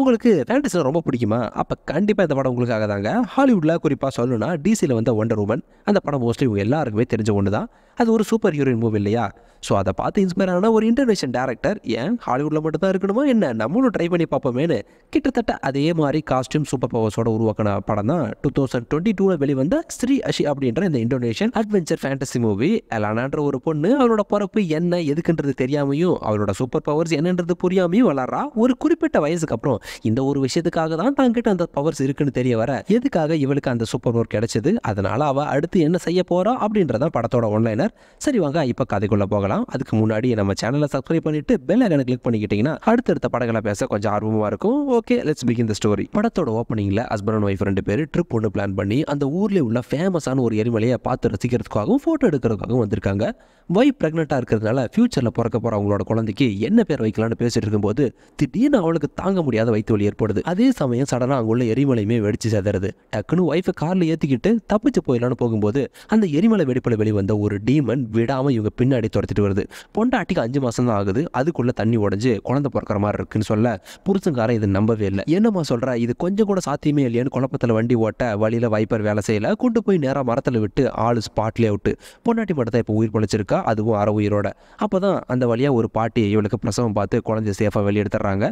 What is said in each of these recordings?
உங்களுக்கு ஃபேண்டஸி ரொம்ப பிடிக்குமா? அப்ப கண்டிப்பா இந்த படம் உங்களுக்காக தாங்க. ஹாலிவுட்ல குறிப்பா சொல்லணும்னா டிசில வந்த வண்டர் உமன் அந்த படம் மோஸ்ட்லி உங்க எல்லாருக்குமே தெரிஞ்ச ஒன்று தான். அது ஒரு சூப்பர் ஹீரோயின் மூவி இல்லையா? ஸோ அதை பார்த்து இன்ஸ்பயர் ஆன ஒரு இன்டர்நேஷனல் டேரக்டர் ஏன் ஹாலிவுட்டில் மட்டும் தான் இருக்கணுமா என்ன, நம்மளும் ட்ரை பண்ணி பார்ப்போமேனு கிட்டத்தட்ட அதே மாதிரி காஸ்டியூம் சூப்பர் பவர்ஸோட உருவாக்கின படம் தான் 2022 வெளிவந்த ஸ்ரீ அஷி அப்படின்ற இந்த இந்தோனேஷியன் அட்வென்ச்சர் ஃபேண்டசி மூவி. எலானான்ற ஒரு பொண்ணு அவளோட பிறப்பு என்ன எதுக்குன்றது தெரியாமையும் அவளோட சூப்பர் பவர்ஸ் என்னன்றது புரியாமையும் வளர்றா. ஒரு குறிப்பிட்ட வயசுக்கு அப்புறம் இந்த ஒரு விஷயத்துக்காக தான் தாங்கிட்ட அந்த பவர்ஸ் இருக்குன்னு தெரிய வர எதுக்காக இவளுக்கு அந்த சூப்பர் பவர் கிடைச்சது, அதனால அவ அடுத்து என்ன செய்ய போறா அப்படின்றதான் படத்தோட ஒன்லைனர். சரி வாங்க இப்போ கதைக்குள்ள போகலாம். அதுக்கு முன்னாடி நம்ம சேனலை சப்ஸ்கிரைப் பண்ணிட்டு பெல் ஐகானை கிளிக் பண்ணிக்கிட்டீங்கன்னா அடுத்தடுத்த படங்களை பேச கொஞ்சம் ஆர்வமா இருக்கும். Okay, let's begin the story. படத்தோட ஓப்பனிங்ல ஹஸ்பண்ட் அண்ட் ஒய்ஃப் 2 பேர் ட்ரிப் ஒன்று பிளான் பண்ணி அந்த ஊர்ல உள்ள ஃபேமஸான ஒரு எரிமலையை பார்த்து ரசிக்கிறதுக்காகவும் போட்டோ எடுக்கிறதுக்காகவும் வந்திருக்காங்க. ஒய்ஃப் பிரெக்னெண்டா இருக்கிறதுனால ஃபியூச்சர்ல பிறக்க போற அவங்களோட குழந்தைக்கு என்ன பேர் வைக்கலாம்னு பேசிட்டு இருக்கும்போது திடீர்னு அவளுக்கு தாங்க முடியாத வயிற்று வலி ஏற்படுது. அதே சமயம் சடனா அங்குள்ள எரிமலையுமே வெடிச்சு சேதறது. டக்குன்னு ஒய்ஃபை கார்ல ஏத்திக்கிட்டு தப்பிச்சு போயிடலான்னு போகும்போது அந்த எரிமலை வெடிப்புல வெளிவந்த ஒரு டீமன் விடாம இவங்க பின்னாடி துரத்திட்டு வருது. பொண்டாட்டிக்கு 5 மாசம் தான் ஆகுது, அதுக்குள்ள தண்ணி உடைஞ்சு குழந்தை பிறக்கிற மாதிரி இருக்குன்னு சொல்ல புருஷங்காரன் இது நம்பவே இல்லை. என்னம்மா சொல்ற, இது கொஞ்சம் கூட சாத்தியமே இல்லையான்னு குழப்பத்தில் வண்டி ஓட்ட வழியில வைப்பர் வேலை செய்யல, கொண்டு போய் நேராக மரத்தில் விட்டு ஆளு ஸ்பாட்லேயே விட்டு பொண்டாட்டி மட்டும் தான் இப்போ உயிர் பழிச்சிருக்கா, அதுவும் அரை உயிரோட. அப்போதான் அந்த வழியாக ஒரு பாட்டி இவளுக்கு பிரசவம் பார்த்து குழந்தைய சேஃபாக வெளியெடுத்துறாங்க.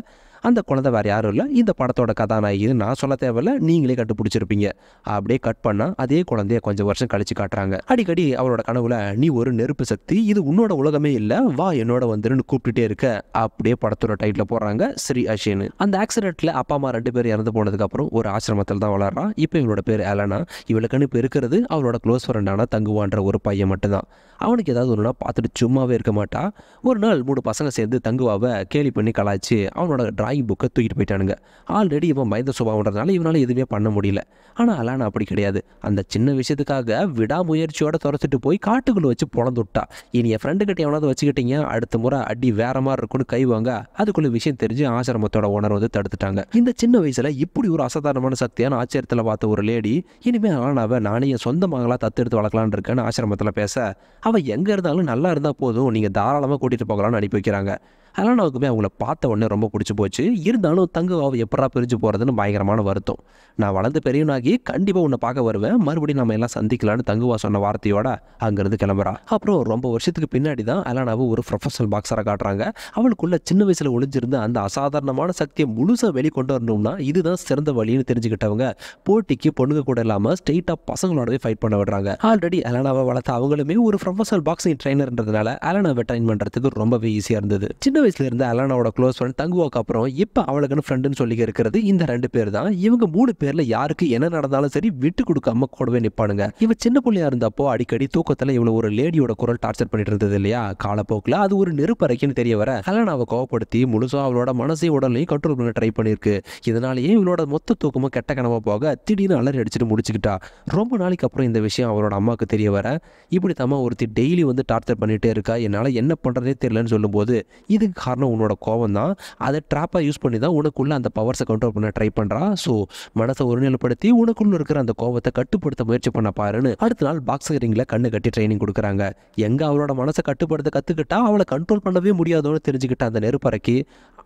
அந்த குழந்தை வேறு யாரும் இல்லை, இந்த படத்தோட கதாநாயகி நான் சொல்ல தேவையில்ல, நீங்களே கண்டுபிடிச்சிருப்பீங்க. அப்படியே கட் பண்ணால் அதே குழந்தைய கொஞ்சம் வருஷம் கழிச்சு காட்டுறாங்க. அடிக்கடி அவளோட கனவுல நீ ஒரு நெருப்பு சக்தி, இது உன்னோட உலகமே இல்லை, வா என்னோட வந்துருன்னு கூப்பிட்டுட்டே இருக்க. அப்படியே படத்தோட டைட்டில் போடுறாங்க ஸ்ரீ அஷின்னு. அந்த ஆக்சிடென்ட்ல அப்பா அம்மா 2 பேர் இறந்து போனதுக்கு அப்புறம் ஒரு ஆசிரமத்தில் தான் வளர்றா. இப்போ இவளோட பேர் எலனா. இவளுக்குன்னு இப்போ இருக்கிறது அவளோட க்ளோஸ் ஃப்ரெண்டான தங்குவான்ற ஒரு பையன் மட்டும்தான். அவனுக்கு ஏதாவது ஒன்றுனா பார்த்துட்டு சும்மாவே இருக்க மாட்டா. ஒரு நாள் 3 பசங்க சேர்ந்து தங்குவாவை கேலி பண்ணி கலாய்ச்சி அவனோட டிராயிங் புக்கை தூக்கிட்டு போயிட்டானுங்க. ஆல்ரெடி இவன் பயந்த சுபாவன்றதுனால இவனால் எதுவுமே பண்ண முடியல. ஆனால் அலானா அப்படி கிடையாது. அந்த சின்ன விஷயத்துக்காக விடாமுயற்சியோட துரத்துட்டு போய் காட்டுக்குள்ளே வச்சு பொழந்துட்டா. இனி என் ஃப்ரெண்டு கிட்ட எவனாவது வச்சுக்கிட்டீங்க, அடுத்த முறை அடி வேற மாதிரி இருக்குன்னு கைவாங்க. அதுக்குள்ள விஷயம் தெரிஞ்சு ஆசிரமத்தோட ஓனர் வந்து தடுத்துட்டாங்க. இந்த சின்ன வயசுல இப்படி ஒரு அசாதாரணமான சக்தியான ஆச்சரியத்தில் பார்த்த ஒரு லேடி இனிமேல் அலானாவை நானே என் சொந்த மகளா தத்தெடுத்து வளர்க்கலான்னு இருக்கேன்னு ஆசிரமத்தில் பேச அவள் எங்கே இருந்தாலும் நல்லா இருந்தால் போதும், நீங்கள் தாராளமாக கூட்டிகிட்டு போகலான்னு அனுப்பி வைக்கிறாங்க. அலானாவுக்குமே அவங்கள பார்த்த உடனே ரொம்ப பிடிச்சி போச்சு. இருந்தாலும் தங்குவாவை எப்படா பிரிஞ்சு போகிறதுன்னு பயங்கரமான வருத்தம். நான் வளர்ந்து பெரியவனாகி கண்டிப்பாக உன்னை பார்க்க வருவேன், மறுபடியும் நம்ம எல்லாம் சந்திக்கலான்னு தங்குவா சொன்ன வார்த்தையோட அங்கேருந்து கிளம்புறா. அப்புறம் ரொம்ப வருஷத்துக்கு பின்னாடி தான் அலானாவை ஒரு ப்ரொஃபஷனல் பாக்ஸராக காட்டுறாங்க. அவளுக்குள்ள சின்ன வயசில் ஒளிஞ்சிருந்த அந்த அசாதாரணமான சக்தியை முழுசாக வெளிக்கொண்டு வரணும்னா இதுதான் சிறந்த வழின்னு தெரிஞ்சுக்கிட்டவங்க போட்டிக்கு பொண்ணுங்க கூட இல்லாமல் ஸ்ட்ரெயிட்டாக பசங்களோடவே ஃபைட் பண்ண விடுறாங்க. ஆல்ரெடி அலானாவை வளர்த்த அவங்களுமே ஒரு ப்ரொஃபஷனல் பாக்ஸிங் ட்ரைனர்ன்றதுனால அலானாவை ட்ரைன் பண்ணுறதுக்கு ரொம்பவே ஈஸியாக இருந்தது. சின்ன வயசுல இருந்து அலானாவோட க்ளோஸ் ஃப்ரெண்ட் தங்குவாக்கு அப்புறம் இப்போ அவளுக்குன்னு ஃப்ரெண்டுன்னு சொல்லி இருக்கிறது இந்த 2 பேர் தான். இவங்க 3 பேர்ல யாருக்கு என்ன நடந்தாலும் சரி விட்டு கொடுக்காம கூடவே நிற்பானுங்க. இவ சின்ன பிள்ளையா இருந்தப்போ அடிக்கடி தூக்கத்தில் இவளை ஒரு லேடியோட குரல் டார்ச்சர் பண்ணிட்டு இருந்தது இல்லையா, காலப்போக்கில் அது ஒரு நெருப்பறைக்குன்னு தெரிய வர அலானாவை கோவப்படுத்தி முழுசா அவளோட மனசையும் உடலையும் கண்ட்ரோல் பண்ண ட்ரை பண்ணியிருக்கு. இதனாலேயே இவளோட மொத்த தூக்கமும் கெட்ட கனவா போக திடீர்னு அலறி அடிச்சுட்டு முடிச்சுக்கிட்டா. ரொம்ப நாளைக்கு அப்புறம் இந்த விஷயம் அவளோட அம்மாவுக்கு தெரிய வர இப்படி தம்மா ஒருத்தி டெய்லி வந்து டார்ச்சர் பண்ணிட்டே இருக்கா, என்னால் என்ன பண்ணுறதே தெரியலன்னு சொல்லும்போது இதுக்கு காரணம் உன்னோட கோவம் தான், அதை ட்ராப்பாக யூஸ் பண்ணி தான் உனக்குள்ள அந்த பவர்ஸை கண்ட்ரோல் பண்ண ட்ரை பண்ணுறா. ஸோ மனசை ஒருநிலைப்படுத்தி உனக்குள்ள இருக்கிற அந்த கோவத்தை கட்டுப்படுத்த முயற்சி பண்ண பாருன்னு அடுத்த நாள் பாக்ஸிங் ரிங்கில் கண்ணு கட்டி ட்ரைனிங் கொடுக்குறாங்க. எங்கே அவளோட மனசை கட்டுப்படுத்த கற்றுக்கிட்டா அவளை கண்ட்ரோல் பண்ணவே முடியாதோன்னு தெரிஞ்சுக்கிட்ட அந்த நெருப்பறைக்கு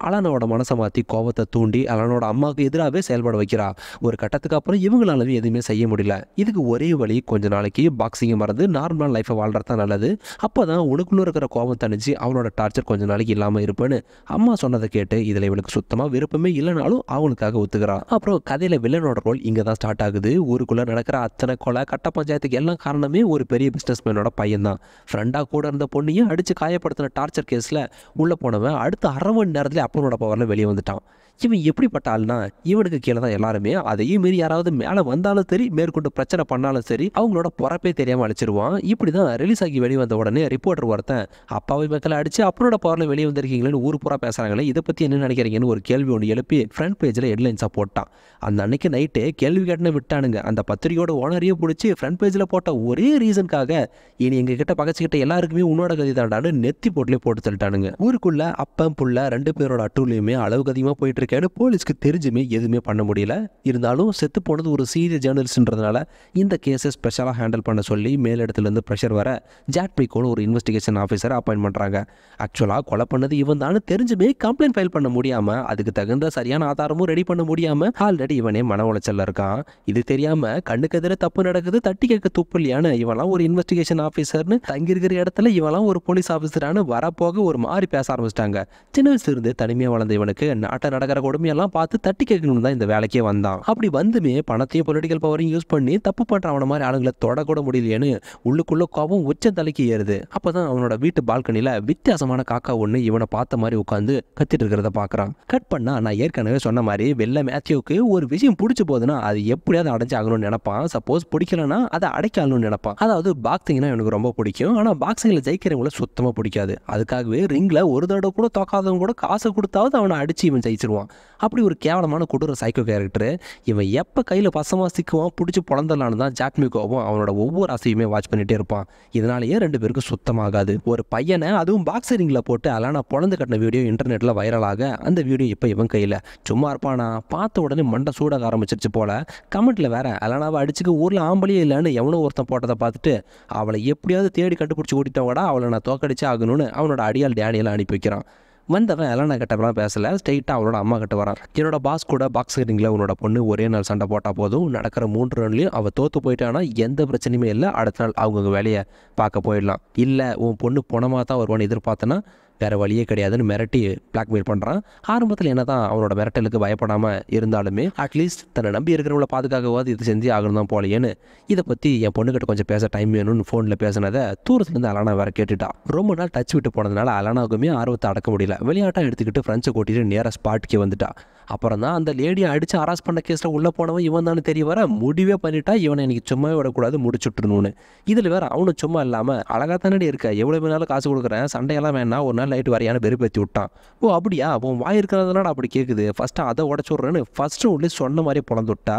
அலானோட மனசை மாற்றி கோவத்தை தூண்டி அலானோட அம்மாவுக்கு எதிராகவே செயல்பட வைக்கிறா. ஒரு கட்டத்துக்கு அப்புறம் இவங்களாலவே எதுவுமே செய்ய முடியல. இதுக்கு ஒரே வழி கொஞ்ச நாளைக்கு பாக்ஸிங்கை மறந்து நார்மலான லைஃப்பை வாழ்றது தான் நல்லது. அப்போ தான் உனக்குள்ள இருக்கிற கோவம் தணிச்சு அவளோட டார்ச்சர் கொஞ்ச நாளைக்கு இல்லாமல் இருப்பேன்னு அம்மா சொன்னதை கேட்டு இதில் இவளுக்கு சுத்தமாக விருப்பமே இல்லைனாலும் அவனுக்காக ஒத்துக்கிறா. அப்புறம் கதையில் வில்லனோட ரோல் இங்கே தான் ஸ்டார்ட் ஆகுது. ஊருக்குள்ளே நடக்கிற அத்தனை கொலை கட்ட பஞ்சாயத்துக்கு எல்லாம் காரணமே ஒரு பெரிய பிஸ்னஸ் மேனோட பையன் தான். ஃப்ரெண்டாக கூட இருந்த பொண்ணையும் அடித்து காயப்படுத்தின டார்ச்சர் கேஸில் உள்ளே போனவன் அடுத்த 1/2 மணி நேரத்தில் அப்பனோட பவரில் வெளியே வந்துட்டான். இவன் எப்படிப்பட்ட ஆள்னா இவனுக்கு கீழே தான் எல்லாருமே. அதையும் மீறி யாராவது மேலே வந்தாலும் சரி மேற்கொண்டு பிரச்சனை பண்ணாலும் சரி அவங்களோட பொறப்பே தெரியாமல் அழிச்சிருவான். இப்படி தான் ரிலீஸ் ஆகி வெளியே வந்த உடனே ரிப்போர்ட்டர் ஒருத்தன் அப்பாவை மக்களை அடிச்சு அப்பனோட பவரில் வெளியே வந்திருக்கீங்களேன்னு ஊர் பூரா பேசுகிறாங்களே, இதை பற்றி என்ன நினைக்கிறீங்கன்னு ஒரு கேள்வி ஒன்று எழுப்பி ஃப்ரண்ட் பேஜில் ஹெட்லைன்ஸாக போட்டான். அந்த அன்னைக்கு நைட்டே கேள்வி கேட்டுன்னு விட்டானுங்க. அந்த பத்திரிகையோட ஓனரையே பிடிச்சி ஃப்ரண்ட் பேஜில் போட்ட ஒரே ரீசனுக்காக இனி எங்ககிட்ட பகச்சிக்கிட்ட எல்லாருக்குமே உன்னோட கதி தாண்டான்னு நெத்தி போட்டுலேயே போட்டு தள்ளிட்டானுங்க. ஊருக்குள்ள அப்பம் புள்ள 2 பேரோட அட்டூழியுமே அளவுக்கு அதிகமாக போயிட்டு இருக்கேன்னு போலீஸ்க்கு தெரிஞ்சுமே எதுவுமே பண்ண முடியல. இருந்தாலும் செத்து போனது ஒரு சீரியஸ் ஜேர்னலிஸ்ட்ன்றதுனால இந்த கேஸை ஸ்பெஷலாக ஹேண்டில் பண்ண சொல்லி மேலிடத்துலேருந்து ப்ரெஷர் வர ஜாக் மிக்கோன்னு ஒரு இன்வெஸ்டிகேஷன் ஆஃபீஸரை அப்பாயின்ட் பண்ணுறாங்க. ஆக்சுவலாக கொலை பண்ணது இவன் தான் தெரிஞ்சுமே கம்ப்ளைண்ட் ஃபைல் பண்ண முடியாமல், அதுக்கு தகுந்த சரியான ஆதாரமும் ரெடி பண்ண முடியாமல் ஆல்ரெடி இவனே மன உளைச்சல்ல இருக்கான். இது தெரியாமல் கண்ணுக்கு எதிர தப்பு நடக்குது, தட்டி கேட்க துப்பு இல்லையான்னு இவெல்லாம் ஒரு இன்வெஸ்டிகேஷன் ஆஃபீஸர்னு தங்கியிருக்கிற இடத்துல இவெல்லாம் ஒரு போலீஸ் ஆஃபீஸரானு வரப்போக ஒரு மாதிரி பேச ஆரம்பிச்சிட்டாங்க. சின்ன வயசுல இருந்து தனிமையாக வளர்ந்த இவனுக்கு நாட்டை நடக்கிற கொடுமையெல்லாம் பார்த்து தட்டி கேட்கணும் தான் இந்த வேலைக்கே வந்தான். அப்படி வந்துமே பணத்தையும் பொலிட்டிக்கல் பவரையும் யூஸ் பண்ணி தப்பு பண்ற அவன மாதிரி ஆளுங்களை தொடக்கூட முடியலையேன்னு உள்ளுக்குள்ள கோபம் உச்ச தலைக்கு ஏறுது. அப்பதான் அவனோட வீட்டு பால்கனில வித்தியாசமான காக்கா ஒண்ணு இவனை பார்த்த மாதிரி உட்காந்து கத்திட்டு இருக்கிறத பாக்குறான். கட் பண்ணா நான் ஏற்கனவே சொன்ன மாதிரி வெள்ள மேத்யூக்கு ஒரு விஷயம் பிடிச்சி போகுதுன்னா அது எப்படியாவது அடைஞ்சு ஆகணும்னு நினைப்பான். சப்போஸ் பிடிக்கலன்னா அதை அடைக்கணும்னு நினைப்பான். அதாவது பாக்ஸிங்னா எனக்கு ரொம்ப பிடிக்கும், ஆனா பாக்ஸிங்ல ஜெயிக்கிறவங்கள சுத்தமா பிடிக்காது. அதுக்காகவே ரிங்ல ஒரு தடவை கூட தோக்காதவங்க கூட காசை கொடுத்தாவது அவனை அடிச்சு இவன் ஜெயிச்சிருவான். அப்படி ஒரு கேவலமான கொடூர சைக்கோ கேரக்டர். இவன் எப்போ கையில் பசமாக சிக்குவான் பிடிச்சி புலந்தலான்னு தான் ஜாக் மிக்கோவும் அவனோட ஒவ்வொரு ஆசையுமே வாட்ச் பண்ணிட்டே இருப்பான். இதனாலேயே ரெண்டு பேருக்கும் சுத்தமாகாது. ஒரு பையனை அதுவும் பாக்ஸரிங்கில் போட்டு அலானா பொழந்து கட்டின வீடியோ இன்டர்நெட்டில் வைரலாக அந்த வீடியோ இப்போ இவன் கையில். சும்மா இருப்பானா, பார்த்த உடனே மண்டை சூடாக ஆரம்பிச்சிருச்சு போல. கமெண்ட்ல வேற அலானாவை அடிச்சுக்க ஊரில் ஆம்பளையே இல்லைன்னு எவனோ ஒருத்தன் போட்டதை பார்த்துட்டு அவளை எப்படியாவது தேடி கண்டுபிடிச்சி ஓட்டிட்டவங்கடா, அவளை நான் தோக்கடிச்சே ஆகணும்னு அவனோட அடியால் டேனியலை அனுப்பி வைக்கிறான். வந்தவன் அலானா கிட்டலாம் பேசல, ஸ்ட்ரெயிட்டாக அவளோட அம்மா கிட்ட வரான். என்னோட பாஸ் கூட பாக்ஸரிங்கில் உன்னோட பொண்ணு ஒரே நாள் சண்டை போட்டால் போதும், நடக்கிற 3 ரன்லையும் அவள் தோற்று போயிட்டானா எந்த பிரச்சனையுமே இல்லை, அடுத்த நாள் அவங்க வேலையை பார்க்க போயிடலாம். இல்லை உன் பொண்ணு பணமாக தான் வருவான்னு எதிர்பார்த்தனா வேறு வழியே கிடையாதுன்னு மிரட்டி பிளாக்மெயில் பண்ணுறான். ஆரம்பத்தில் என்ன தான் அவனோட மிரட்டலுக்கு பயப்படாமல் இருந்தாலுமே அட்லீஸ்ட் தன்னை நம்பி இருக்கிறவங்கள பாதுகாக்கவாது இது செஞ்சு ஆகணும் தான் போலையேன்னு இதை பற்றி என் பொண்ணுக்கிட்ட கொஞ்சம் பேச டைம் வேணும்னு ஃபோனில் பேசினதை தூரத்துலேருந்து அலானா வேறு கேட்டுட்டா. ரொம்ப நாள் டச் விட்டு போனதுனால அலானாவுக்குமே ஆர்வத்தை அடக்க முடியல. விளையாட்டாக எடுத்துக்கிட்டு ஃப்ரெண்ட்ஸை கூட்டிகிட்டு நேராக ஸ்பாட்டுக்கே வந்துட்டா. அப்புறம் தான் அந்த லேடியை அடித்து அரெஸ்ட் பண்ண கேஸில் உள்ளே போனவன் இவன் தானே தெரிய வர முடிவே பண்ணிட்டா இவனை எனக்கு சும்மாவே விடக்கூடாது, முடிச்சுட்டுருணுன்னு. இதில் வேறு அவனும் சும்மா இல்லாமல் அழகாக தானே இருக்க, எவ்வளோ வேணாலும் காசு கொடுக்குறேன், சண்டையெல்லாம் வேணா ஒரு நாள் நைட்டு வரையான வெறுப்பேற்றி விட்டான். ஓ அப்படியா, உன் வாய் இருக்கிறதுனால அப்படி கேட்குது, ஃபஸ்ட்டு அதை உடச்சு விட்றேன்னு ஃபஸ்ட் ரவுண்ட்லேயே சொன்ன மாதிரி பிறந்து விட்டா.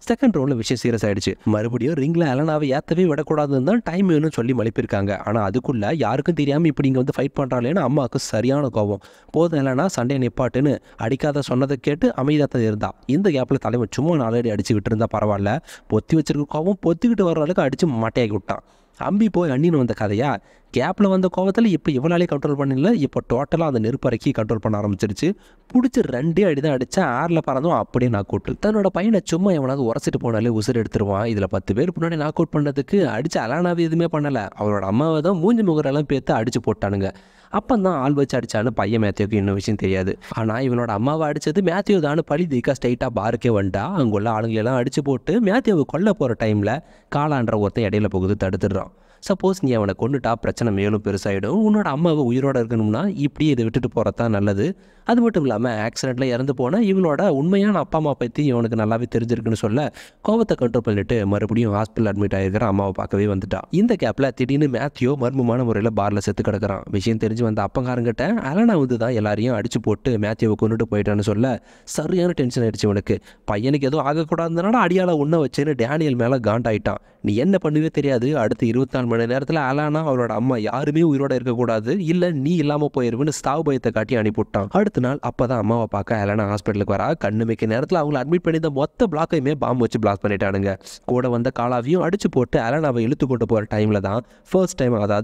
செகண்ட் ரவுண்டில் விஷயம் சீரியஸ் ஆகிடுச்சு. மறுபடியும் ரிங்கில் அலனாவை ஏற்றவே விடக்கூடாதுன்னு தான் டைம் வேணும்னு சொல்லி மலிப்பிருக்காங்க. ஆனால் அதுக்குள்ளே யாருக்கும் தெரியாமல் இப்படி இங்கே வந்து ஃபைட் பண்ணுறாங்களேன்னு அம்மாவுக்கு சரியான கோபம். போதும் இல்லைனா சண்டையை நிப்பாட்டுன்னு அடிக்காத சொன்னதை கேட்டு அமைதியாக தான் இருந்தா. இந்த கேப்பில் தலைவன் சும்மா 4 அடி அடிச்சு விட்டுருந்தா பரவாயில்ல, பொத்தி வச்சிருக்க கோபம் பொத்திக்கிட்டு வர அளவுக்கு அடித்து மட்டையாக்கி விட்டான். அம்பி போய் அண்ணின்னு வந்த கதையா, கேப்பில் வந்த கோவத்தில் இப்போ இவனாலே கண்ட்ரோல் பண்ணல, இப்போ டோட்டலாக அந்த நெருப்பறக்கி கண்ட்ரோல் பண்ண ஆரம்பிச்சிருச்சு. பிடிச்சி 2 அடி தான் அடித்தா, ஏரில் பறந்தும் அப்படியே நாக் அவுட். தன்னோட பையனை சும்மா எவனாவது உரசிட்டு போனாலே உசுறு எடுத்துருவான். இதில் 10 பேர் முன்னாடி நாக் அவுட் பண்ணதுக்கு அடித்து அலானாவே எதுவுமே பண்ணலை, அவளோட அம்மாவை தான் மூஞ்சி முகரெல்லாம் பேர்த்து அடித்து போட்டானுங்க. அப்போ தான் ஆள் வச்சு அடித்தான்னு பையன் மேத்யூக்கு இன்னும் விஷயம் தெரியாது. ஆனால் இவனோட அம்மாவை அடித்தது மேத்யூ தான் பழி தீக்கா ஸ்ட்ரைட்டாக பாருக்கே வந்துட்டா. அங்குள்ள ஆளுங்களெல்லாம் அடித்து போட்டு மேத்யூவை கொல்ல போகிற டைமில் காலான்ற ஒருத்தன் இடையில போகுது தடுத்துடுறான். சப்போஸ் நீ அவனை கொண்டுட்டா பிரச்சனை மேலும் பெருசாகிடும், உன்னோட அம்மாவை உயிரோடு இருக்கணும்னா இப்படியே இதை விட்டுட்டு போகிறது தான் நல்லது. அது மட்டும் இல்லாமல் ஆக்சிடெண்ட்டில் இறந்து போனால் இவனோட உண்மையான அப்பா அம்மா பற்றி இவனுக்கு நல்லாவே தெரிஞ்சிருக்குன்னு சொல்ல கோவத்தை கண்ட்ரோல் பண்ணிட்டு மறுபடியும் ஹாஸ்பிட்டல் அட்மிட் ஆகிருக்கிற அம்மாவை பார்க்கவே வந்துட்டா. இந்த கேப்பில் திடீர்னு மேத்யூ மர்மமான முறையில் பாரில் செத்து கிடக்கிறான். விஷயம் தெரிஞ்சு வந்த அப்பங்காரங்கிட்ட அலனா வந்து தான் எல்லாரையும் அடிச்சு போட்டு மேத்யூவை கொண்டுட்டு போயிட்டான்னு சொல்ல சரியான டென்ஷன் ஆயிடுச்சு இவனுக்கு. பையனுக்கு எதுவும் ஆகக்கூடாதுனால அடியால் உன்ன வச்சுன்னு டேனியல் மேலே காண்டாயிட்டான். நீ என்ன பண்ணுவே தெரியாது, அடுத்து 24 மணி நேரத்தில் அலானா அவளோட அம்மா யாருமே உயிரோட இருக்கக்கூடாது, இல்லை நீ இல்லாமல் போயிருவுன்னு ஸ்தாவு பயத்தை காட்டி அனுப்பிவிட்டான். அடுத்த நாள் அப்போ தான் அம்மாவை பார்க்க அலானா ஹாஸ்பிட்டலுக்கு வரா. கண்ணு வைக்க நேரத்தில் அவங்களை அட்மிட் பண்ணி மொத்த பிளாக்கையுமே பாம்பு வச்சு பிளாக் பண்ணிட்டானுங்க. கூட வந்த காலாவையும் அடிச்சு போட்டு அலானாவை இழுத்து கொண்டு போகிற டைமில் தான் ஃபர்ஸ்ட்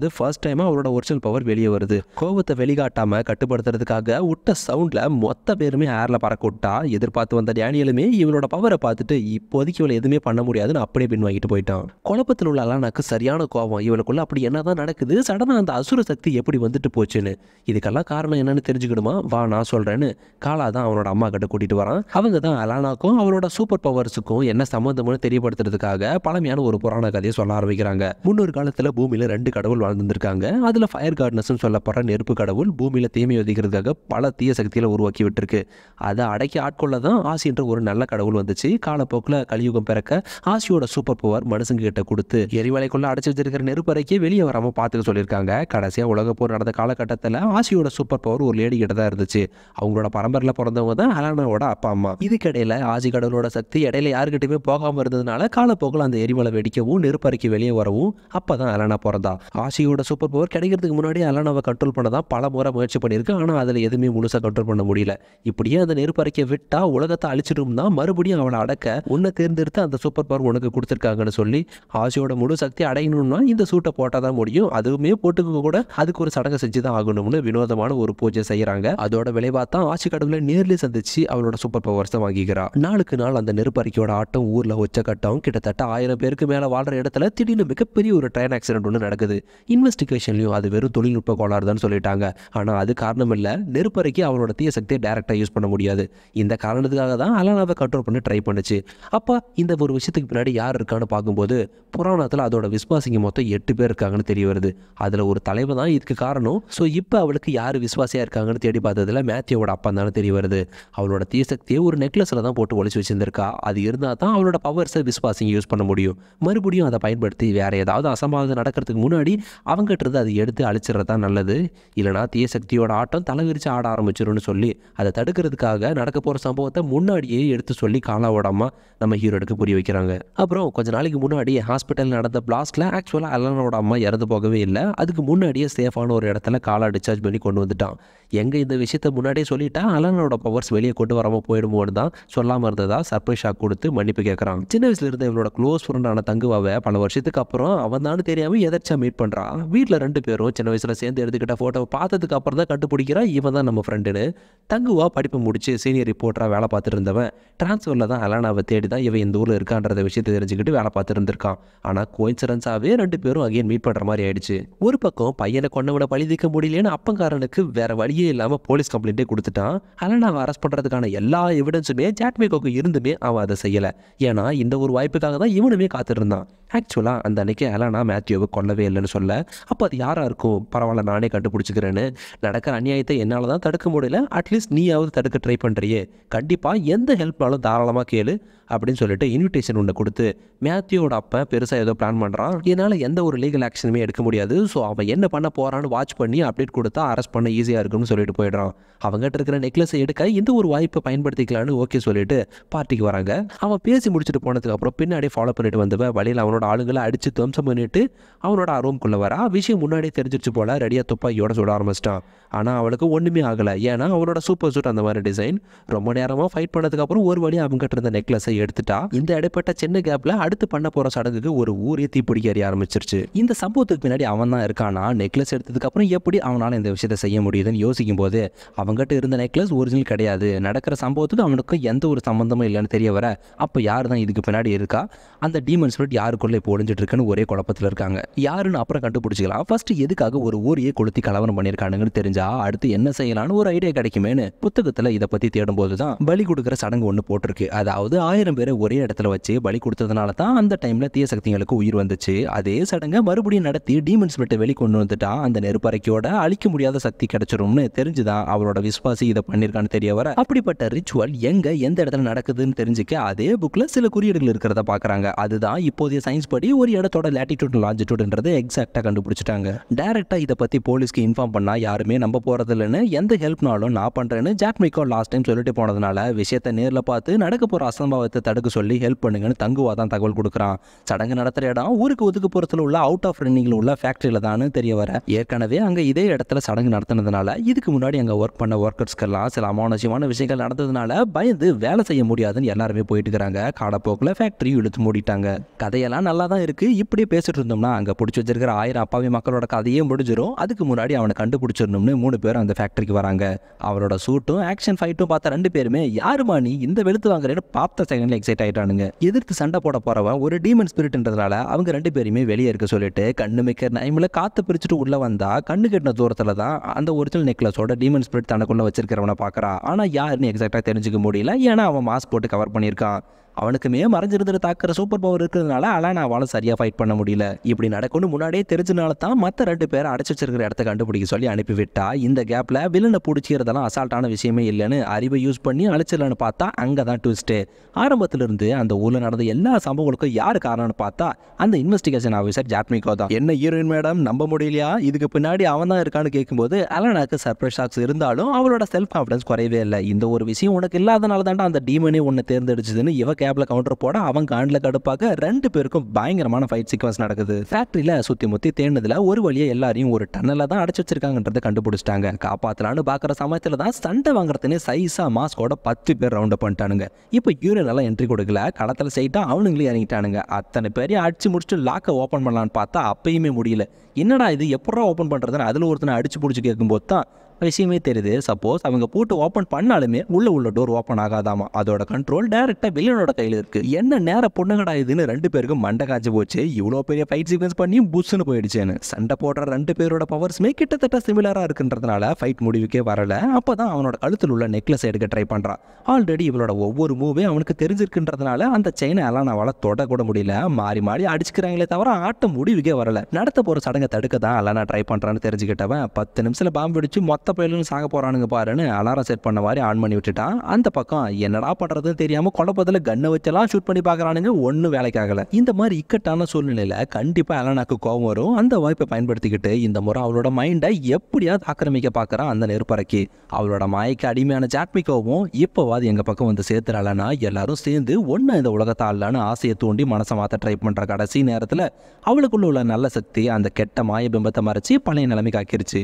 டைமாக அவரோட ஒரிஜினல் பவர் வெளியே வருது. கோவத்தை வெளிக்காட்டாமல் கட்டுப்படுத்துறதுக்காக விட்ட சவுண்டில் மொத்த பேருமே ஏரில் பறக்க விட்டா. எதிர்பார்த்து வந்த டேனியலுமே இவனோட பவரை பார்த்துட்டு இப்போதைக்கு இவளை எதுவுமே பண்ண முடியாதுன்னு அப்படியே பின் வாங்கிட்டு போயிட்டான். குழப்பத்தில் உள்ள அலானாக்கு சரியான கோவம். இவனுக்குள்ள அப்படி என்னதான் நடக்குது, சடனாக அந்த அசுர சக்தி எப்படி வந்துட்டு போச்சுன்னு. இதுக்கெல்லாம் காரணம் என்னன்னு தெரிஞ்சுக்கணுமா, வா நான் சொல்றேன்னு காலா தான் அவனோட அம்மா கிட்ட கூட்டிட்டு வரான். அவங்க தான் அலானாக்கும் அவளோட சூப்பர் பவர்ஸுக்கும் என்ன சம்பந்தம்னு தெரியப்படுத்துறதுக்காக பழமையான ஒரு புராண கதையை சொல்ல ஆரம்பிக்கிறாங்க. முன்னொரு காலத்துல பூமியில 2 கடவுள் வாழ்ந்துருக்காங்க. அதுல ஃபயர் கார்ட்னஸ் சொல்லப்படுற நெருப்பு கடவுள் பூமியில தீமை ஒதுக்கிறதுக்காக பல தீய சக்திகளை உருவாக்கி விட்டுருக்கு. அதை அடக்கி ஆட்கொள்ள தான் ஆசின்ற ஒரு நல்ல கடவுள் வந்துச்சு. காலப்போக்கில் கலியுகம் பிறக்க ஆசியோட சூப்பர் பவர் மனுஷங்க கிட்ட கொடுத்து எரிவலைக்குள்ள அடைச்சு வச்சிருக்கிற நெருப்பறைக்கே வெளியே வராம பார்த்துக்க சொல்லியிருக்காங்க. கடைசியா உலக போர் நடந்த காலகட்டத்தில் ஆசியோட சூப்பர் பவர் ஒரு லேடி கிட்ட தான் இருந்துச்சு. அவங்களோட பரம்பரையில் பிறந்தவங்க தான் அலானாவோட அப்பா அம்மா. இதுக்கிடையில் ஆசி கடவுளோட சக்தி இடையில யாருக்கிட்டையுமே போகாமல் இருந்ததுனால காலப்போக்கில் அந்த எரிமலை வெடிக்கவும் நெருப்பறைக்கு வெளியே வரவும் அப்போ தான் அலானா பிறந்தா. ஆசியோட சூப்பர் பவர் கிடைக்கிறதுக்கு முன்னாடி அலானாவை கண்ட்ரோல் பண்ண தான் பல முறை முயற்சி பண்ணியிருக்கு. ஆனால் அதில் எதுவுமே முழுசாக கண்ட்ரோல் பண்ண முடியல. இப்படியே அந்த நெருப்பறைக்கு விட்டா உலகத்தை அழிச்சிடும்னா மறுபடியும் அவனை அடக்க உன்னை தேர்ந்தெடுத்து அந்த சூப்பர் பவர் உனக்கு கொடுத்துருக்காங்கன்னு சொல்லி ஆசியோட முழு சக்தி அடையணும்னா இந்த சூட்டை போட்டால் தான் முடியும். அதுவுமே போட்டுக்க கூட அதுக்கு ஒரு சடங்கை செஞ்சு தான் ஆகணும்னு வினோதமான ஒரு பூஜை செய்யறாங்க. அதோட விளைவா தான் ஆசி கடவுளை நேரில் சந்திச்சு அவளோட சூப்பர் பவர்ஸை வாங்கிக்கிறா. நாளுக்கு நாள் அந்த நெருப்பறிக்கையோட ஆட்டம் ஊர்ல உச்சக்கட்டம். கிட்டத்தட்ட 1000 பேருக்கு மேல வாழ்ற இடத்துல திடீர்னு மிகப்பெரிய ஒரு ட்ரெயின் ஆக்சிடென்ட் ஒன்று நடக்குது. இன்வெஸ்டிகேஷன்லயும் அது வெறும் தொழில்நுட்ப கோளாறு தான் சொல்லிட்டாங்க. ஆனா அது காரணம் இல்ல, நெருப்பறைக்கு அவளோட தீய சக்தியை டைரக்டா யூஸ் பண்ண முடியாது. இந்த காரணத்துக்காக தான் அலானாவை கண்ட்ரோல் பண்ணி ட்ரை பண்ணுச்சு. அப்ப இந்த ஒரு விஷயத்துக்கு பின்னாடி யார் இருக்கான்னு பார்க்கும்போது புராணத்துல அதோட விஸ்வாசிங்க மொத்தம் 8 பேர் இருக்காங்கன்னு தெரிய வருது. அதுல ஒரு தலைவர் தான் இதுக்கு காரணம். ஸோ இப்போ அவளுக்கு யார் விசுவாசியா இருக்காங்கன்னு தேடி பார்த்ததுல மேத்யூவோட அப்பா தானே தெரிய வருது. அவளோட தீசக்தியை ஒரு நெக்லஸ்ல தான் போட்டு ஒளிச்சு வச்சிருந்திருக்கா. அது இருந்தால் தான் அவளோட பவர்ஸை விசுவாசிங்க யூஸ் பண்ண முடியும். மறுபடியும் அதை பயன்படுத்தி வேற ஏதாவது அசம்பாவிதம் நடக்கிறதுக்கு முன்னாடி அவங்ககிட்ட இருந்து அதை எடுத்து அழிச்சிடறதா நல்லது. இல்லைனா தீயசக்தியோட ஆட்டம் தலைவிரிச்சு ஆட ஆரம்பிச்சிரும்னு சொல்லி அதை தடுக்கிறதுக்காக நடக்க போற சம்பவத்தை முன்னாடியே எடுத்து சொல்லி காலாவோட அம்மா நம்ம ஹீரோடுக்கு புரிய வைக்கிறாங்க. அப்புறம் கொஞ்ச நாளைக்கு முன்னாடி ஹாஸ்பிட்டல் நடந்த பிளாஸ்ட்ல ஆக்சுவலாக அலனோட அம்மா இறந்து போகவே இல்லை. அதுக்கு முன்னாடியே சேஃபான ஒரு இடத்துல காலா டிஸ்சார்ஜ் பண்ணி கொண்டு வந்துட்டான். எங்க இந்த விஷயத்த முன்னாடியே சொல்லிட்டா அலனோட பவர்ஸ் வெளியே கொண்டு வராமல் போயிடுமோன்னு தான் சொல்லாமல் இருந்ததா சர்ப்ரைஸ் ஷாக் கொடுத்து மன்னிப்பு கேட்குறான். சின்ன வயசுல இருந்த இவளோட க்ளோஸ் ஃப்ரெண்டான தங்குவாவை பல வருஷத்துக்கு அப்புறம் அவன் தான் தெரியாம எதர்ச்சா மீட் பண்றான். வீட்டில் 2 பேரும் சின்ன வயசுல சேர்ந்து எடுத்துக்கிட்ட போட்டோ பார்த்ததுக்கு அப்புறம் தான் கண்டுபிடிக்கிறா இவன் தான் நம்ம ஃப்ரெண்டுன்னு. தங்குவா படிப்பு முடிச்சு சீனியர் ரிப்போர்ட்டரா வேலை பார்த்துட்டு இருந்தவன் டிரான்ஸ்ஃபர்ல தான் அலானாவை தேடி தான் இவன் இந்த ஊரில் இருக்கான்றத விஷயத்தை தெரிஞ்சுக்கிட்டு வேலை பார்த்துட்டு இருந்திருக்கான். ஆனால் கோயின்சிடன்ஸாவே 2 பேரும் அகைன் மீட் பண்ற மாதிரி ஆயிடுச்சு. ஒரு பக்கம் பையனை கொண்டவனை பழிதிக்க முடியலன்னு அப்பங்காரனுக்கு வேற வழியே இல்லாம போலீஸ் கம்ப்ளைண்டே கொடுத்துட்டான். அலானாவை அரெஸ்ட் பண்றதுக்கான எல்லா எவிடன்ஸுமே ஜாக்மேக்கோக்கு இருந்துமே அவன் அதை செய்யல. ஏன்னா இந்த ஒரு வாய்ப்புக்காக தான் இவனுமே காத்திருந்தான். ஆக்சுவலா அந்த அன்னைக்கு அலானா மேத்யூவை கொல்லவே இல்லைன்னு சொல்ல, அப்போ அது யாரா இருக்கும், பரவாயில்ல நானே கண்டுபிடிச்சிக்கிறேன்னு, நடக்கிற அநியாயத்தை என்னால தான் தடுக்க முடியல, அட்லீஸ்ட் நீயாவது தடுக்க ட்ரை பண்றியே, கண்டிப்பா எந்த ஹெல்ப்னாலும் தாராளமாக கேளு அப்படின்னு சொல்லிட்டு இன்விடேஷன் ஒன்று கொடுத்து மேத்யூவோட அப்பா பெருசாக ஏதோ பிளான் பண்ணுறான். என்னால் எந்த ஒரு லீகல் ஆக்ஷனுமே எடுக்க முடியாது, ஸோ அவன் என்ன பண்ண போகிறான்னு வாட்ச் பண்ணி அப்டேட் கொடுத்தா அரெஸ்ட் பண்ண ஈஸியாக இருக்குன்னு சொல்லிட்டு போயிடுறான். அவங்ககிட்ட இருக்கிற நெக்லஸை எடுக்க இந்த ஒரு வாய்ப்பை பயன்படுத்திக்கலான்னு ஓகே சொல்லிட்டு பார்ட்டிக்கு வராங்க. அவன் பேசி முடிச்சுட்டு போனதுக்கு அப்புறம் பின்னாடி ஃபாலோ பண்ணிட்டு வந்தவன் வழியில் அவனோட ஆளுங்களை அடித்து துவம்சம் பண்ணிட்டு அவனோட ரூம்குள்ளே வரா. விஷயம் முன்னாடியே தெரிஞ்சிருச்சு போல, ரெடியாக துப்பாக்கியோட சுட ஆரம்பிச்சிட்டான். ஆனால் அவளுக்கு ஒன்றுமே ஆகலை. ஏன்னா அவளோட சூப்பர் சூட் அந்த மாதிரி டிசைன். ரொம்ப நேரமாக ஃபைட் பண்ணதுக்கு அப்புறம் ஒரு வழியாக அவங்ககிட்ட இருந்த நெக்லஸை எடுத்துட்டா. இந்த இடைப்பட்ட சின்ன கேப்ல அடுத்து பண்ண போற சடங்குக்கு ஒரு ஊரே தீப்பிடிக்க எறிய ஆரம்பிச்சிருச்சு. இந்த சம்பவத்துக்கு பின்னாடி அவன் தான் இருக்கானா. நெக்லஸ் எடுத்ததுக்கு அப்புறம் எப்படி அவனால இந்த விஷயத்தை செய்ய முடியுதுன்னு யோசிக்கும் போது அவங்ககிட்ட இருந்த நெக்லஸ் ஒரிஜினல் கிடையாது. நடக்கிற சம்பவத்துக்கு அவனுக்கு எந்த ஒரு சம்பந்தமும் இல்லைன்னு தெரிய வர, அப்போ யார் தான் இதுக்கு பின்னாடி இருக்கா, அந்த டீமன் ஸ்பிரிட் யாருக்குள்ள இப்போ ஒளிஞ்சிட்டு இருக்குன்னு ஒரே குழப்பத்தில் இருக்காங்க. யாருன்னு அப்புறம் கண்டுபிடிச்சிக்கலாம். ஃபர்ஸ்ட் எதுக்காக ஒரு ஊரையே கொளுத்தி கலவரம் பண்ணியிருக்கானுங்கன்னு தெரிஞ்சா அடுத்து என்ன செய்யலான்னு ஒரு ஐடியா கிடைக்குமேனு புத்தகத்தில் இதை பத்தி தேடும் போது தான் பலி கொடுக்குற சடங்கு ஒன்று போட்டிருக்கு. அதாவது 1000 பேரை ஒரே இடத்துல வச்சு பலி கொடுத்ததுனால தான் அந்த டைம்ல தீய சக்திகளுக்கு உயிர் வந்துச்சு. அதே சடங்கை மறுபடியும் நடத்தி டீமன் ஸ்பிரிட்டை வெளி கொண்டு வந்துட்டா அந்த நெருப்பறைக்கையோட அழிக்க முடியாத சக்தி கிடைச்சிரும்னு தெரிஞ்சுதான் அவரோட விசுவாசி இதை பண்ணிருக்கான்னு தெரிய வர, அப்படிப்பட்ட ரிச்சுவல் எங்க எந்த இடத்துல நடக்குதுன்னு தெரிஞ்சுக்க அதே புக்ல சில குறியீடுகள் இருக்கிறத பாக்குறாங்க. அதுதான் இப்போதைய சயின்ஸ் படி ஒரு இடத்தோட லேட்டிடியூட் லாஞ்சிடியூட்ன்றதை எக்ஸாக்டா கண்டுபிடிச்சிட்டாங்க. டைரக்டா இதை பத்தி போலீஸ்க்கு இன்ஃபார்ம் பண்ணா யாருமே நம்ப போறது இல்லைன்னு, எந்த ஹெல்ப்னாலும் நான் பண்றேன்னு ஜாக்மேக்கோ லாஸ்ட் டைம் சொல்லிட்டு போனதுனால விஷயத்தை நேரில் பார்த்து நடக்க போற அசம்பாவத்தை தடுக்க சொல்லி ஹெல்ப் பண்ணுங்கன்னு தங்குவா தான் தகவல் கொடுக்குறான். சடங்கு நடத்துற இடம் ஊருக்கு ஒதுக்குப்புறத்தில் உள்ள அவுட் ஆஃப் ரன்னிங்ல உள்ள ஃபேக்டரியில தான் தெரிய வர, ஏற்கனவே அங்க இதே இடத்துல சடங்கு நடத்தினதுனால இதுக்கு முன்னாடி அங்க ஒர்க் பண்ண ஒர்க்கர்ஸ்க்கெல்லாம் சில அமானுஷ்யமான விஷயங்கள் நடந்ததுனால பயந்து வேலை செய்ய முடியாதுன்னு எல்லாருமே போயிட்டு இருக்கிறாங்க. காலப்போக்கில் ஃபேக்டரி இழுத்து மூடிட்டாங்க. கதையெல்லாம் நல்லா தான் இருக்கு. இப்படியே பேசிட்டு இருந்தோம்னா அங்க பிடிச்சி வச்சிருக்கிற 1000 அப்பாவி மக்களோட கதையே முடிஞ்சிடும். அதுக்கு முன்னாடி அவனை கண்டுபிடிச்சிடணும்னு 3 பேர் அந்த ஃபேக்டரிக்கு வராங்க. அவரோட சூட்டும் ஆக்ஷன் ஃபைட்டும் பார்த்த 2 பேருமே யாருமா நீ இந்த வெளுத்து வாங்குறேன்னு பார்த்த செகண்ட்ல எக்ஸைட் ஆயிட்டானுங்க. எதிர்த்து சண்டை போட போறவன் ஒரு டீமன் ஸ்பிரிட்ன்றதுனால அவங்க 2 பேருமே வெளியே இருக்க சொல்லிட்டு கண்ணு மிக்கிற டைம்ல காத்து பிரிச்சுட்டு உள்ள வந்தா கண்ணு கெட்டின தூரத்துல தான் அந்த ஒரிஜினல் நெக்லஸோட டீமன் ஸ்பிரிட் தனக்குள்ள வச்சிருக்கிறவனை பாக்குறா. ஆனா யாருன்னு எக்ஸாக்டா தெரிஞ்சுக்க முடியல. ஏன்னா அவன் மாஸ்க் போட்டு கவர் பண்ணியிருக்கான். அவனுக்குமே மறைஞ்சிருந்து தாக்குற சூப்பர் பவர் இருக்கிறதுனால அலானாவால சரியா ஃபைட் பண்ண முடியல. இப்படி நடக்கும்னு முன்னாடியே தெரிஞ்சனால தான் மற்ற 2 பேரை அடைச்சு வச்சிருக்கிற இடத்த கண்டுபிடிக்க சொல்லி அனுப்பிவிட்டா. இந்த கேப்ல வில்லனை பிடிச்சிக்கிறதெல்லாம் அசால்ட்டான விஷயமே இல்லைன்னு அறிவை யூஸ் பண்ணி அழிச்சிடலான்னு பார்த்தா அங்கதான் ட்விஸ்ட். ஆரம்பத்துல இருந்து அந்த ஊர்ல நடந்த எல்லா சம்பவங்களுக்கும் யாரு காரணம்னு பார்த்தா அந்த இன்வெஸ்டிகேஷன் ஆஃபீஸர் ஜாட்மிகோ தான். என்ன ஹீரோயின் மேடம் நம்ப முடியலையா, இதுக்கு பின்னாடி அவன் தான் இருக்கான்னு கேட்கும்போது அலனாக்கு சர்ப்ரைஸ் ஷாக்ஸ் இருந்தாலும் அவளோட செல்ஃப் கான்ஃபிடன்ஸ் குறையவே இல்லை. இந்த ஒரு விஷயம் உனக்கு இல்லாதனால தான்டா அந்த டீமனே உன்னை தேர்ந்தெடுச்சதுன்னு இவ கேப்ல கவுண்டர் போட அவன் காண்டில் கடுப்பாக 2 பேருக்கும் பயங்கரமான ஃபைட் சீக்வன்ஸ் நடக்குது. ஃபேக்டரியில சுத்தி முத்தி தேடினதுல ஒரு வழியா எல்லாரையும் ஒரு டன்னல தான் அடைச்சு வச்சிருக்காங்கன்றதை கண்டுபிடிச்சிட்டாங்க. காப்பாத்தலான்னு பாக்குற சமயத்துல தான் சண்டை வாங்குறதுனே சைஸா மாஸ்கோட 10 பேர் ரவுண்ட் அப் பண்ணிட்டானுங்க. இப்போ யூனியன் எல்லாம் என்ட்ரி கொடுக்கல, களத்துல சைட்டா அவனுங்களே இறங்கிட்டானுங்க. அத்தனை பேரையும் அடிச்சு முடிச்சுட்டு லாக்கை ஓப்பன் பண்ணலான்னு பார்த்தா அப்பயுமே முடியல. என்னடா இது எப்படா ஓப்பன் பண்றதுன்னு அதுல ஒருத்தனை அடிச்சு பிடிச்சி கேட்கும்போது தான் விஷயமே தெரியுது. சப்போஸ் அவங்க போட்டு ஓப்பன் பண்ணாலுமே உள்ள டோர் ஓப்பன் ஆகாதாமா. அதோட கண்ட்ரோல் டைரக்டா வில்லனோட கையில இருக்கு. என்ன நேர பொண்ணுங்கடா இதுன்னு 2 பேருக்கும் மண்டை காய்ச்சி போச்சு. இவ்வளோ பெரிய ஃபைட் சீக்வன்ஸ் பண்ணி புஷ்னு போயிடுச்சேன்னு. சண்டை போடுற 2 பேரோட பவர்ஸுமே கிட்டத்தட்ட சிமிலரா இருக்குன்றதுனால ஃபைட் முடிவுக்கே வரல. அப்பதான் அவனோட கழுத்தில் உள்ள நெக்லஸ் எடுக்க ட்ரை பண்றான். ஆல்ரெடி இவளோட ஒவ்வொரு மூவே அவனுக்கு தெரிஞ்சிருக்குன்றதுனால அந்த செயினை அலானாவால தொட கூட முடியல. மாறி மாறி அடிச்சுக்கிறாங்களே தவிர ஆட்டம் முடிவுக்கே வரல. நடத்த போற சடங்கை தடுக்க தான் அலானா ட்ரை பண்றான்னு தெரிஞ்சுக்கிட்டவன் 10 நிமிஷத்துல பாம்பு வெடிச்சு மொத்த பயிலும் சாக போறானுங்க பாருன்னு அலாரம் செட் பண்ண மாதிரி ஆன் பண்ணி விட்டுட்டான். அந்த பக்கம் என்னடா பண்றதுன்னு தெரியாம குழப்பத்துல கண்ணை வச்செல்லாம் ஷூட் பண்ணி பாக்குறானுங்க. ஒன்னும் வேலைக்காகல. இந்த மாதிரி இக்கட்டான சூழ்நிலையில கண்டிப்பா அலானாக்கு கோபம் வரும். அந்த வாய்ப்பை பயன்படுத்திக்கிட்டு இந்த முறை அவளோட மைண்டை எப்படியாவது ஆக்கிரமிக்க பாக்குறான் அந்த நெருப்பறக்கி. அவளோட மாய்க்கு அடிமையான ஜாட்மிகோவும் இப்போவாது எங்க பக்கம் வந்து சேர்த்துறாளனா எல்லாரும் சேர்ந்து ஒன்னு இந்த உலகத்தை ஆளலான்னு ஆசையை தூண்டி மனசை மாத்த ட்ரை பண்ற கடைசி நேரத்துல அவளுக்குள்ள உள்ள நல்ல சக்தி அந்த கெட்ட மாய பிம்பத்தை மறைச்சு பழைய நிலைமைக்கு ஆக்கிருச்சு.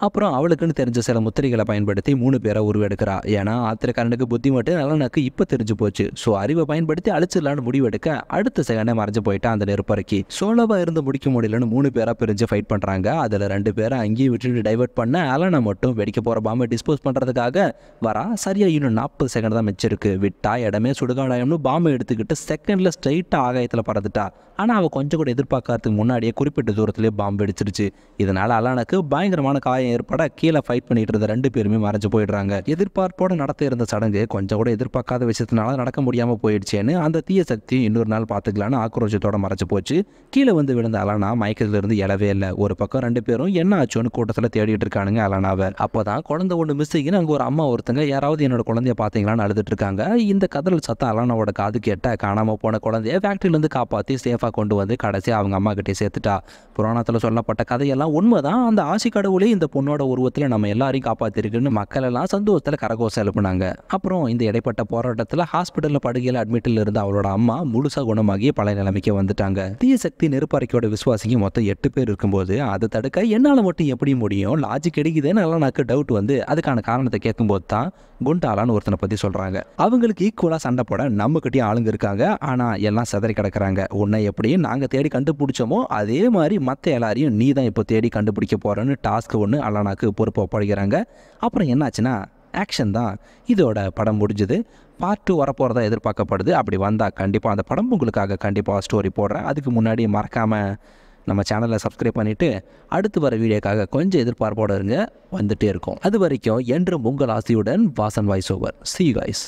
அப்புறம் அவளுக்குன்னு தெரிஞ்ச சில முத்திரைகளை பயன்படுத்தி 3 பேரை உருவெடுக்கிறா. ஏன்னா ஆத்திரக்காரனுக்கு புத்தி மட்டும் நலனுக்கு இப்போ தெரிஞ்சு போச்சு. ஸோ அறிவை பயன்படுத்தி அழிச்சிடலான்னு முடிவெடுக்க அடுத்த செகண்டே மறைஞ்சு போயிட்டா அந்த நெருப்பறக்கி. சோலோவா இருந்து முடிக்க முடியலன்னு 3 பேரா பிரிஞ்சு ஃபைட் பண்றாங்க. அதுல 2 பேரை அங்கேயே விட்டுட்டு டைவர்ட் பண்ண அலனை மட்டும் வெடிக்க போற பாம்பை டிஸ்போஸ் பண்றதுக்காக வரா. சரியா இன்னும் 40 செகண்ட் தான் மிச்சிருக்கு. விட்டா இடமே சுடுகாடாயம்னு பாம்பை எடுத்துக்கிட்டு செகண்ட்ல ஸ்ட்ரைட்டா ஆகாயத்துல பறந்துட்டா. ஆனா அவ கொஞ்சம் கூட எதிர்பார்க்கறதுக்கு முன்னாடியே குறிப்பிட்ட தூரத்திலேயே பாம்பு வெடிச்சிருச்சு. இதனால அலானுக்கு பயங்கரமான காயம் ஏற்பட கீழே ஃபைட் பண்ணிட்டு இருந்த 2 பேருமே மறைஞ்சு போயிடுறாங்க. எதிர்பார்ப்போட நடத்த இருந்த சடங்கு கொஞ்சம் கூட எதிர்பார்க்காத விஷயத்தினால நடக்க முடியாம போயிடுச்சேன்னு அந்த தீய சக்தி இன்னொரு நாள் பார்த்துக்கலான்னு ஆக்ரோஷத்தோட மறைச்சு போச்சு. கீழே வந்து விழுந்த அலானா மயக்கத்துல இருந்து எழவே இல்லை. ஒரு பக்கம் 2 பேரும் என்ன ஆச்சுன்னு கூட்டத்தில் தேடிட்டு இருக்கானுங்க அலானாவை. அப்போதான் குழந்தை ஒன்று மிஸ் ஆகின்னு அங்கே ஒரு அம்மா ஒருத்தங்க யாராவது என்னோட குழந்தைய பார்த்தீங்களான்னு அழுதுட்டு இருக்காங்க. இந்த கதறல் சத்தம் அலானாவோட காது கேட்ட காணாம போன குழந்தைய ஃபேக்டரியிலேருந்து காப்பாற்றி சேஃபாக கொண்டு வந்து கடைசி அவங்க அம்மா கிட்டே சேர்த்துட்டா. புராணத்தில் சொல்லப்பட்ட கதையெல்லாம் உண்மைதான். அந்த ஆசி கடவுளே இந்த பொண்ணோட உருவத்தில் நம்ம எல்லாரையும் காப்பாத்திருக்குன்னு மக்கள் எல்லாம் சந்தோஷத்தில் கரகோசம் எழுப்புனாங்க. அப்புறம் இந்த இடைப்பட்ட போராட்டத்தில் ஹாஸ்பிட்டலில் படுகையில் அட்மிட்டில் இருந்த அவளோட அம்மா முழுசா குணமாகி பழைய நிலைமைக்கு வந்துட்டாங்க. தீய சக்தி நெருப்பறைக்கோட விசுவாசிங்க மொத்தம் 8 பேர் இருக்கும்போது அதை தடுக்க என்னால் மட்டும் எப்படி முடியும், லாஜிக் கிடைக்குதுன்னு எனக்கு டவுட் வந்து அதுக்கான காரணத்தை கேட்கும்போது தான் குண்டாலான்னு ஒருத்தனை பற்றி சொல்கிறாங்க. அவங்களுக்கு ஈக்குவலாக சண்டை போட நம்மக்கிட்டேயும் ஆளுங்க இருக்காங்க. ஆனால் எல்லாம் சிதறி கிடக்குறாங்க. உன்னை எப்படி நாங்கள் தேடி கண்டுபிடிச்சோமோ அதே மாதிரி மற்ற எல்லாரையும் நீ தான் இப்போ தேடி கண்டுபிடிக்க போகிறேன்னு டாஸ்க் ஒன்று அலானாக்கு பொறுப்பு ஒப்படைக்கிறாங்க. அப்புறம் என்னாச்சுன்னா ஆக்ஷன் தான். இதோட படம் முடிஞ்சது. பார்ட் 2 வரப்போகிறதா எதிர்பார்க்கப்படுது. அப்படி வந்தால் கண்டிப்பாக அந்த படம் உங்களுக்காக கண்டிப்பாக ஸ்டோரி போடுறேன். அதுக்கு முன்னாடி மறக்காமல் நம்ம சேனலை சப்ஸ்கிரைப் பண்ணிவிட்டு அடுத்து வர வீடியோக்காக கொஞ்சம் எதிர்பார்ப்போடு இருங்க. வந்துகிட்டே இருக்கும். அது வரைக்கும் என்றும் உங்கள் ஆசையுடன் Vasan voice over. See you guys.